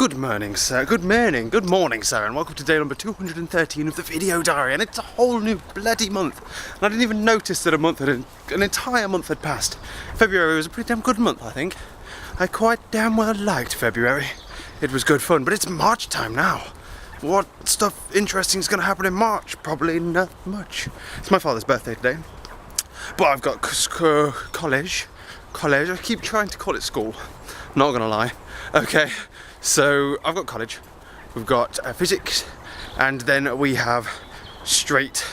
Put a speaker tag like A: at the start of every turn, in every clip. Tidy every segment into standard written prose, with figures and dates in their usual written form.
A: Good morning, sir. Good morning, sir, and welcome to day number 213 of the video diary. And it's a whole new bloody month. And I didn't even notice that an entire month had passed. February was a pretty damn good month, I think. I quite damn well liked February. It was good fun, but it's March time now. What stuff interesting is going to happen in March? Probably not much. It's my father's birthday today, but I've got college. I keep trying to call it school. Not gonna lie. Okay. So I've got college, we've got physics, and then we have straight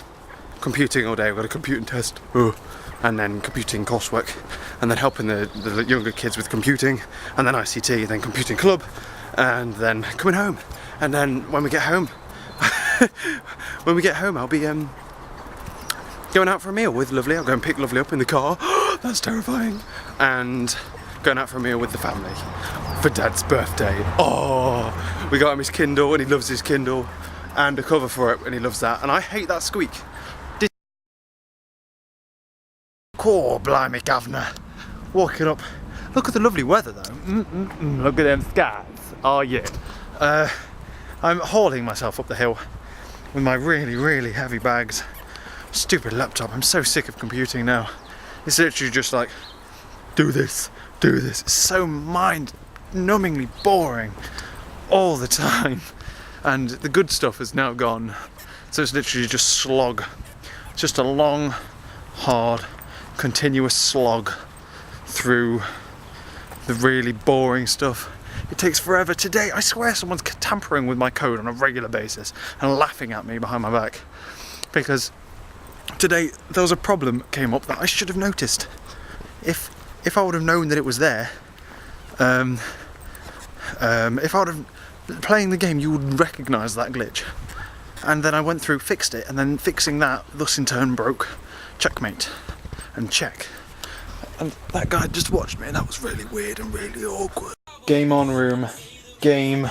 A: computing all day. We've got a computing test, and then computing coursework, and then helping the younger kids with computing, and then ICT, then computing club, and then coming home. And then when we get home, I'll be going out for a meal with Lovely. I'll go and pick Lovely up in the car. That's terrifying. And going out for a meal with the family for Dad's birthday. Oh, we got him his Kindle and he loves his Kindle, and a cover for it and he loves that. And I hate that squeak. Core blimey, governor. Walking up. Look at the lovely weather though. Look at them skies. Oh yeah. I'm hauling myself up the hill with my really heavy bags. Stupid laptop. I'm so sick of computing now. It's literally just like, do this. It's so mind-numbingly boring all the time, and the good stuff is now gone. So it's literally just slog. It's just a long, hard, continuous slog through the really boring stuff. It takes forever. Today, I swear someone's tampering with my code on a regular basis and laughing at me behind my back, because today there was a problem came up that I should have noticed. If I would have known that it was there, if I would have playing the game, you would recognise that glitch. And then I went through, fixed it, and then fixing that, thus in turn broke checkmate and check. And that guy just watched me, and that was really weird and really awkward. Game on, room. Game.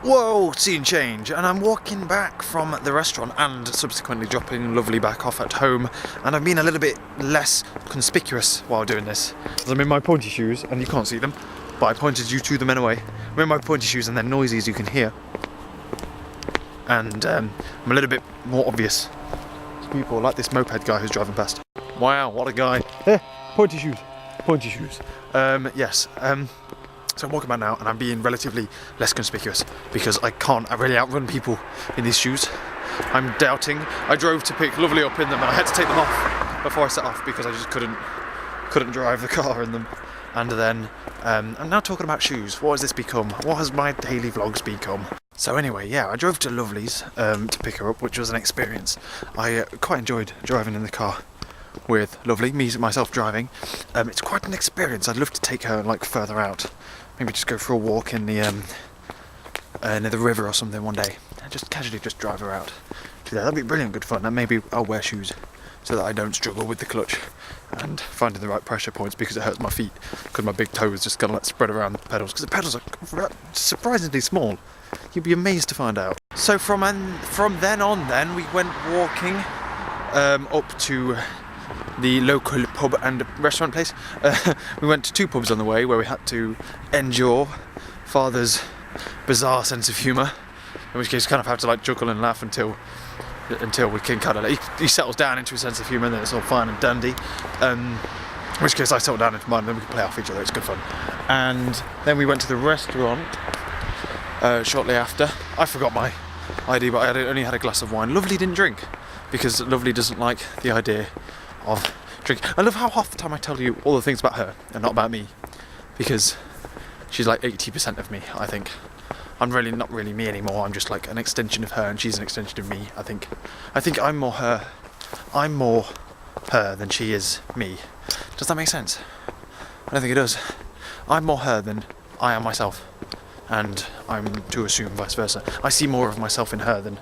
A: Whoa, scene change, and I'm walking back from the restaurant and subsequently dropping Lovely back off at home, and I've been a little bit less conspicuous while doing this, as I'm in my pointy shoes, and you can't see them, but I pointed you to them anyway. I'm in my pointy shoes and they're noisy as you can hear, and I'm a little bit more obvious to people, like this moped guy who's driving past. Wow, what a guy. Pointy shoes. Yes. So I'm walking back now and I'm being relatively less conspicuous because I can't really outrun people in these shoes. I'm doubting. I drove to pick Lovely up in them and I had to take them off before I set off because I just couldn't drive the car in them. And then I'm now talking about shoes. What has this become? What has my daily vlogs become? So anyway, yeah, I drove to Lovely's to pick her up, which was an experience. I quite enjoyed driving in the car with Lovely, myself driving. It's quite an experience. I'd love to take her like further out. Maybe just go for a walk in the near the river or something one day, and just casually just drive her out. Do that. That'd be brilliant, good fun. And maybe I'll wear shoes so that I don't struggle with the clutch and finding the right pressure points because it hurts my feet because my big toes just gonna spread around the pedals because the pedals are surprisingly small. You'd be amazed to find out. So from then on, we went walking up to the local pub and restaurant place. We went to two pubs on the way where we had to endure Father's bizarre sense of humour, in which case you kind of have to like chuckle and laugh until we can kind of he settles down into a sense of humour and then it's all fine and dandy. In which case I settle down into mine and then we can play off each other. It's good fun. And then we went to the restaurant shortly after. I forgot my ID, but I only had a glass of wine. Lovely didn't drink because Lovely doesn't like the idea of drinking. I love how half the time I tell you all the things about her and not about me, because she's like 80% of me, I think. I'm really not really me anymore. I'm just like an extension of her and she's an extension of me, I think. I think I'm more her than she is me. Does that make sense? I don't think it does. I'm more her than I am myself, and I'm to assume vice versa. I see more of myself in her than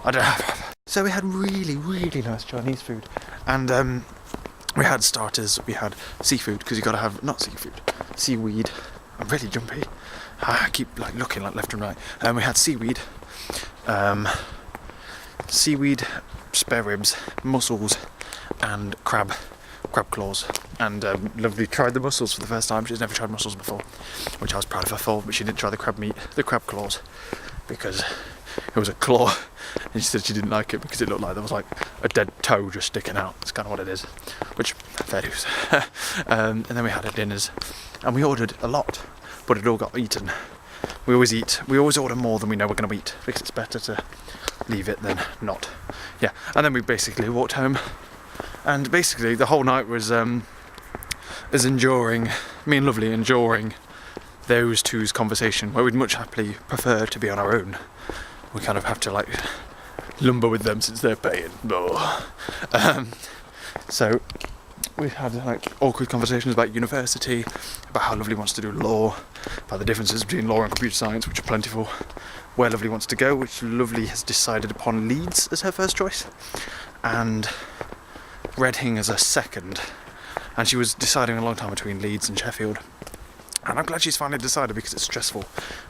A: I don't have. So we had really nice Chinese food, and we had starters, we had seafood, because you gotta have, not seafood, seaweed. I'm really jumpy. I keep like looking like left and right. We had seaweed, spare ribs, mussels, and crab crab claws, and Lovely tried the mussels for the first time. She's never tried mussels before, which I was proud of her for, but she didn't try the crab claws, because it was a claw, and she said she didn't like it because it looked like there was like a dead toe just sticking out. That's kind of what it is, which, fair dues. And then we had our dinners, and we ordered a lot, but it all got eaten. We always order more than we know we're going to eat, because it's better to leave it than not. Yeah, and then we basically walked home, and basically the whole night was enduring, me and Lovely enduring those two's conversation, where we'd much happily prefer to be on our own. We kind of have to like lumber with them since they're paying. So we had like awkward conversations about university, about how Lovely wants to do law, about the differences between law and computer science, which are plentiful, where Lovely wants to go, which Lovely has decided upon Leeds as her first choice, and Reading as a second. And she was deciding a long time between Leeds and Sheffield. And I'm glad she's finally decided, because it's stressful.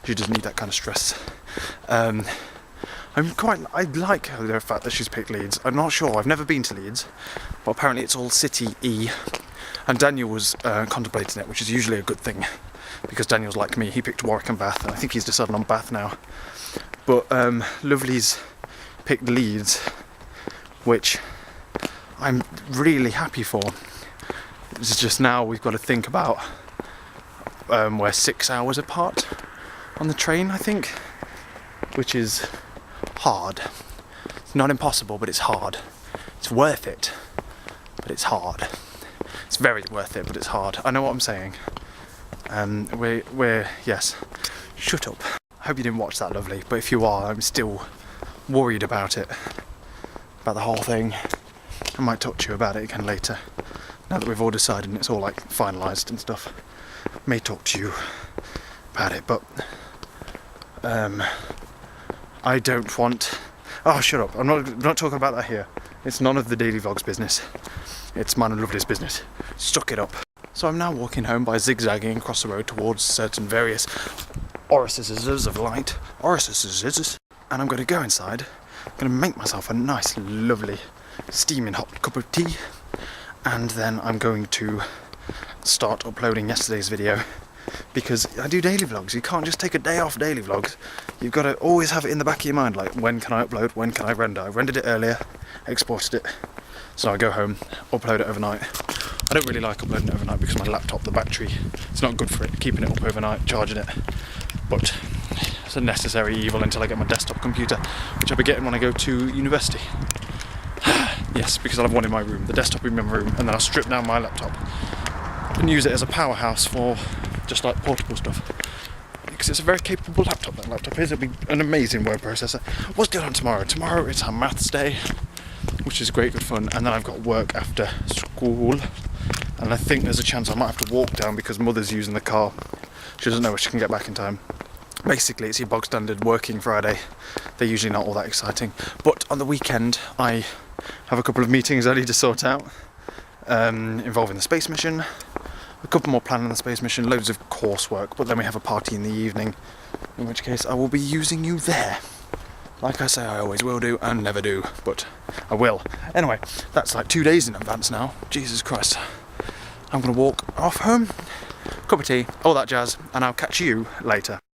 A: She doesn't need that kind of stress. I like the fact that she's picked Leeds. I'm not sure, I've never been to Leeds, but apparently it's all City-y. And Daniel was contemplating it, which is usually a good thing, because Daniel's like me, he picked Warwick and Bath, and I think he's decided on Bath now. But Lovely's picked Leeds, which I'm really happy for. It's just now we've got to think about we're 6 hours apart on the train, I think, which is hard. It's not impossible, but it's hard. It's worth it, but it's hard. It's very worth it, but it's hard. I know what I'm saying. Yes. Shut up. I hope you didn't watch that, Lovely, but if you are, I'm still worried about it, about the whole thing. I might talk to you about it again later, now that we've all decided and it's all like finalised and stuff. May talk to you about it, but I don't want... Oh, shut up. I'm not talking about that here. It's none of the daily vlogs business. It's mine and Lovely's business. Suck it up. So I'm now walking home by zigzagging across the road towards certain various orifices of light. Orifices. And I'm going to go inside. I'm going to make myself a nice, lovely, steaming hot cup of tea. And then I'm going to start uploading yesterday's video, because I do daily vlogs. You can't just take a day off daily vlogs. You've got to always have it in the back of your mind, like, when can I upload, when can I render? I rendered it earlier, exported it, so I go home, upload it overnight. I don't really like uploading it overnight because my laptop, the battery, it's not good for it, keeping it up overnight, charging it, but it's a necessary evil until I get my desktop computer, which I'll be getting when I go to university. Yes, because I'll have one in my room, the desktop in my room, and then I'll strip down my laptop and use it as a powerhouse for just like portable stuff, because it's a very capable laptop. That laptop is. It'll be an amazing word processor. What's going on tomorrow? Tomorrow it's our maths day, which is great, good fun, and then I've got work after school, and I think there's a chance I might have to walk down because Mother's using the car. She doesn't know if she can get back in time. Basically, it's your bog standard working Friday. They're usually not all that exciting, but on the weekend I have a couple of meetings I need to sort out, involving the space mission, a couple more planning the space mission, loads of coursework, but then we have a party in the evening, in which case I will be using you there. Like I say, I always will do, and never do, but I will. Anyway, that's like 2 days in advance now. Jesus Christ. I'm going to walk off home, cup of tea, all that jazz, and I'll catch you later.